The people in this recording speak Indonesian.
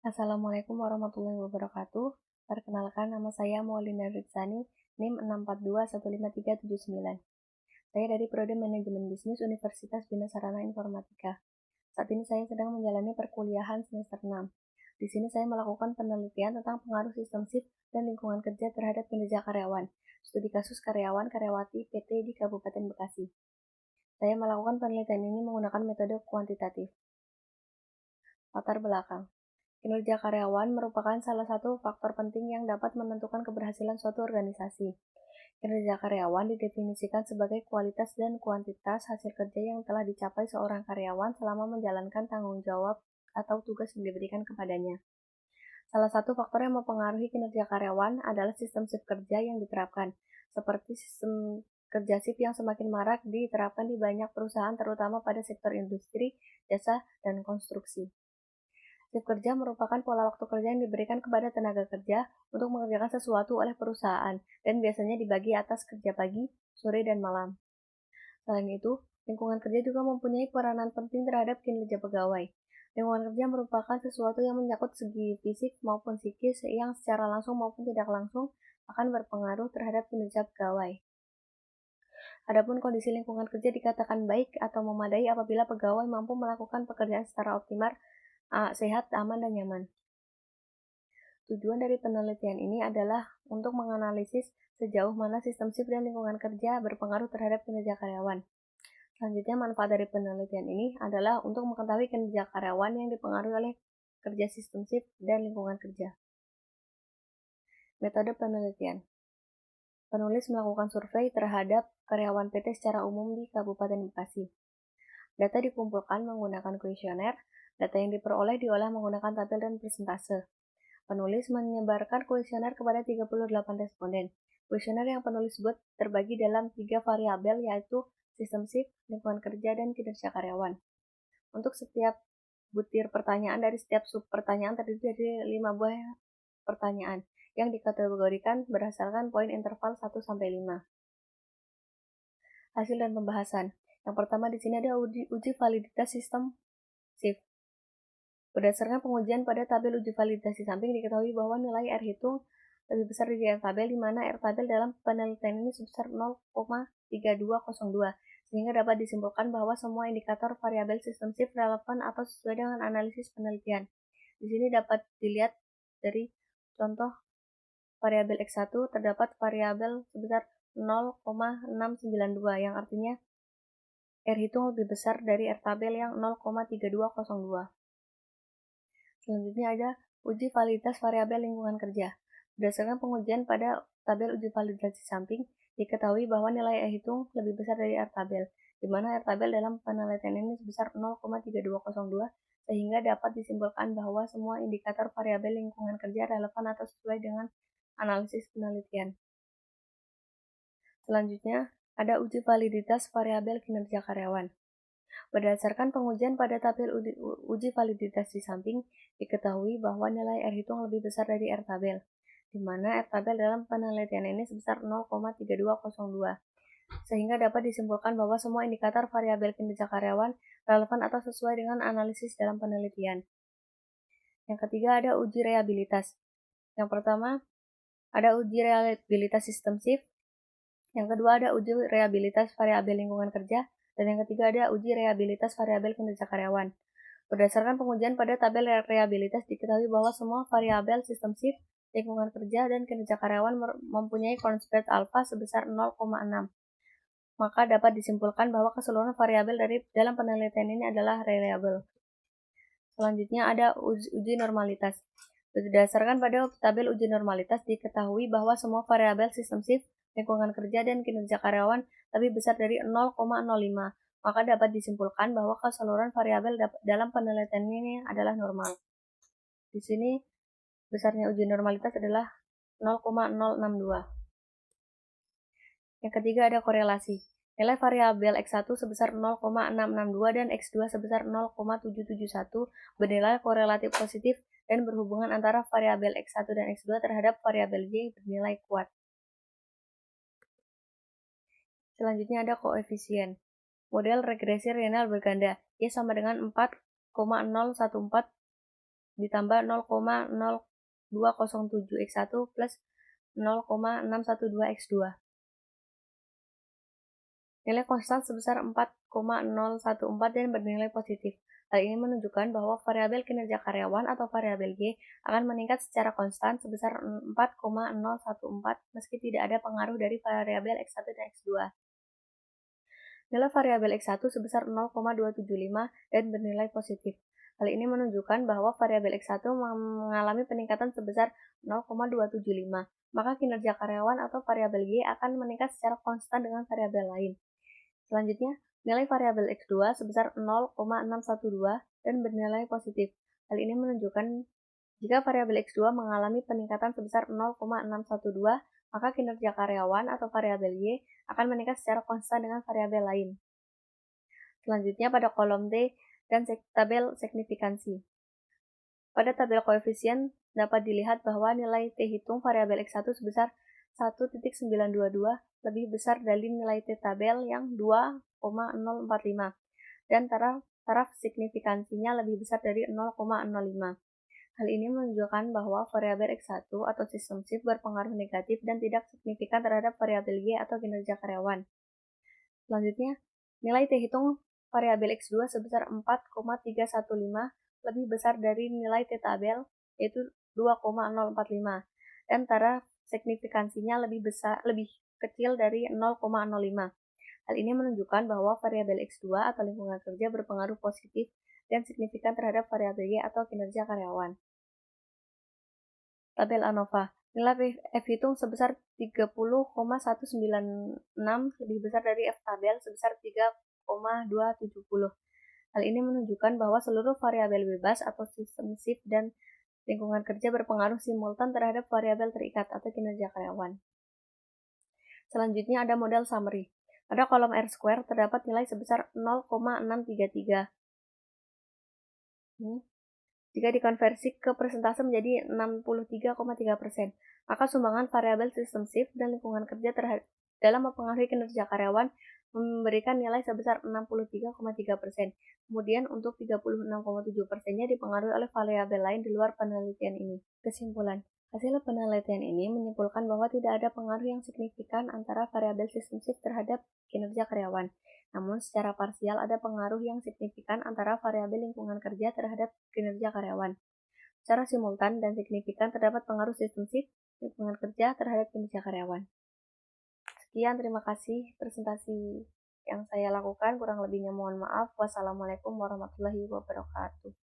Assalamualaikum warahmatullahi wabarakatuh. Perkenalkan, nama saya Maulina Ritsani, NIM 6421539. Saya dari Prodi Manajemen Bisnis Universitas Bina Sarana Informatika. Saat ini saya sedang menjalani perkuliahan semester 6. Di sini saya melakukan penelitian tentang pengaruh sistem shift dan lingkungan kerja terhadap kinerja karyawan. Studi kasus karyawan-karyawati PT di Kabupaten Bekasi. Saya melakukan penelitian ini menggunakan metode kuantitatif. Latar belakang. Kinerja karyawan merupakan salah satu faktor penting yang dapat menentukan keberhasilan suatu organisasi. Kinerja karyawan didefinisikan sebagai kualitas dan kuantitas hasil kerja yang telah dicapai seorang karyawan selama menjalankan tanggung jawab atau tugas yang diberikan kepadanya. Salah satu faktor yang mempengaruhi kinerja karyawan adalah sistem shift kerja yang diterapkan, seperti sistem kerja shift yang semakin marak diterapkan di banyak perusahaan terutama pada sektor industri, jasa, dan konstruksi. Shift kerja merupakan pola waktu kerja yang diberikan kepada tenaga kerja untuk mengerjakan sesuatu oleh perusahaan dan biasanya dibagi atas kerja pagi, sore, dan malam. Selain itu, lingkungan kerja juga mempunyai peranan penting terhadap kinerja pegawai. Lingkungan kerja merupakan sesuatu yang menyangkut segi fisik maupun psikis yang secara langsung maupun tidak langsung akan berpengaruh terhadap kinerja pegawai. Adapun kondisi lingkungan kerja dikatakan baik atau memadai apabila pegawai mampu melakukan pekerjaan secara optimal, sehat, aman, dan nyaman. Tujuan dari penelitian ini adalah untuk menganalisis sejauh mana sistem shift dan lingkungan kerja berpengaruh terhadap kinerja karyawan. Selanjutnya, manfaat dari penelitian ini adalah untuk mengetahui kinerja karyawan yang dipengaruhi oleh kerja sistem shift dan lingkungan kerja. Metode penelitian. Penulis melakukan survei terhadap karyawan PT secara umum di Kabupaten Bekasi. Data dikumpulkan menggunakan kuesioner. Data yang diperoleh diolah menggunakan tabel dan persentase. Penulis menyebarkan kuesioner kepada 38 responden. Kuesioner yang penulis buat terbagi dalam 3 variabel, yaitu sistem shift, lingkungan kerja, dan kinerja karyawan. Untuk setiap butir pertanyaan dari setiap sub-pertanyaan terdiri dari 5 buah pertanyaan yang dikategorikan berdasarkan poin interval 1-5. Hasil dan pembahasan. Yang pertama di sini ada uji validitas sistem shift. Berdasarkan pengujian pada tabel uji validasi samping diketahui bahwa nilai R hitung lebih besar dari R tabel, di mana R tabel dalam penelitian ini sebesar 0,3202, sehingga dapat disimpulkan bahwa semua indikator variabel sistem shift relevan atau sesuai dengan analisis penelitian. Di sini dapat dilihat dari contoh variabel X1 terdapat variabel sebesar 0,692, yang artinya R hitung lebih besar dari R tabel yang 0,3202. Selanjutnya ada uji validitas variabel lingkungan kerja. Berdasarkan pengujian pada tabel uji validasi samping, diketahui bahwa nilai R hitung lebih besar dari R tabel, di mana R tabel dalam penelitian ini sebesar 0,3202, sehingga dapat disimpulkan bahwa semua indikator variabel lingkungan kerja relevan atau sesuai dengan analisis penelitian. Selanjutnya, ada uji validitas variabel kinerja karyawan. Berdasarkan pengujian pada tabel uji validitas di samping, diketahui bahwa nilai R hitung lebih besar dari R tabel, di mana R tabel dalam penelitian ini sebesar 0,3202, sehingga dapat disimpulkan bahwa semua indikator variabel kinerja karyawan relevan atau sesuai dengan analisis dalam penelitian. Yang ketiga ada uji reliabilitas. Yang pertama ada uji reliabilitas sistem shift. Yang kedua ada uji reliabilitas variabel lingkungan kerja. Dan yang ketiga ada uji reliabilitas variabel kinerja karyawan. Berdasarkan pengujian pada tabel reliabilitas diketahui bahwa semua variabel sistem shift, lingkungan kerja, dan kinerja karyawan mempunyai constant alpha sebesar 0,6. Maka dapat disimpulkan bahwa keseluruhan variabel dari dalam penelitian ini adalah reliable. Selanjutnya ada uji normalitas. Berdasarkan pada tabel uji normalitas diketahui bahwa semua variabel sistem shift, lingkungan kerja, dan kinerja karyawan lebih besar dari 0,05, maka dapat disimpulkan bahwa keseluruhan variabel dalam penelitian ini adalah normal. Di sini besarnya uji normalitas adalah 0,062. Yang ketiga ada korelasi. Nilai variabel X1 sebesar 0,662 dan X2 sebesar 0,771 bernilai korelatif positif dan berhubungan antara variabel X1 dan X2 terhadap variabel Y bernilai kuat. Selanjutnya ada koefisien. Model regresi linear berganda, Y sama dengan 4,014 ditambah 0,0207x1 plus 0,612x2. Nilai konstan sebesar 4,014 dan bernilai positif. Hal ini menunjukkan bahwa variabel kinerja karyawan atau variabel G akan meningkat secara konstan sebesar 4,014 meski tidak ada pengaruh dari variabel X1 dan X2. Nilai variabel X1 sebesar 0,275 dan bernilai positif. Hal ini menunjukkan bahwa variabel X1 mengalami peningkatan sebesar 0,275, maka kinerja karyawan atau variabel G akan meningkat secara konstan dengan variabel lain. Selanjutnya, nilai variabel X2 sebesar 0,612 dan bernilai positif. Hal ini menunjukkan jika variabel X2 mengalami peningkatan sebesar 0,612, maka kinerja karyawan atau variabel Y akan meningkat secara konstan dengan variabel lain. Selanjutnya pada kolom D dan tabel signifikansi. Pada tabel koefisien dapat dilihat bahwa nilai T hitung variabel X1 sebesar 1,922 lebih besar dari nilai T tabel yang 2,045 dan taraf signifikansinya lebih besar dari 0,05. Hal ini menunjukkan bahwa variabel X1 atau sistem shift berpengaruh negatif dan tidak signifikan terhadap variabel Y atau kinerja karyawan. Selanjutnya, nilai T hitung variabel X2 sebesar 4,315 lebih besar dari nilai T tabel yaitu 2,045 dan taraf signifikansinya lebih kecil dari 0,05. Hal ini menunjukkan bahwa variabel X2 atau lingkungan kerja berpengaruh positif dan signifikan terhadap variabel Y atau kinerja karyawan. Tabel ANOVA. Nilai F hitung sebesar 30,196 lebih besar dari F tabel sebesar 3,270. Hal ini menunjukkan bahwa seluruh variabel bebas atau sistem shift dan lingkungan kerja berpengaruh simultan terhadap variabel terikat atau kinerja karyawan. Selanjutnya ada model summary. Pada kolom R-square terdapat nilai sebesar 0,633. Jika dikonversi ke persentase menjadi 63,3%, maka sumbangan variabel sistem shift dan lingkungan kerja dalam mempengaruhi kinerja karyawan memberikan nilai sebesar 63,3%. Kemudian untuk 36,7%-nya dipengaruhi oleh variabel lain di luar penelitian ini. Kesimpulan. Hasil penelitian ini menyimpulkan bahwa tidak ada pengaruh yang signifikan antara variabel sistem shift terhadap kinerja karyawan. Namun secara parsial ada pengaruh yang signifikan antara variabel lingkungan kerja terhadap kinerja karyawan. Secara simultan dan signifikan terdapat pengaruh sistem shift lingkungan kerja terhadap kinerja karyawan. Sekian, terima kasih presentasi yang saya lakukan. Kurang lebihnya mohon maaf. Wassalamualaikum warahmatullahi wabarakatuh.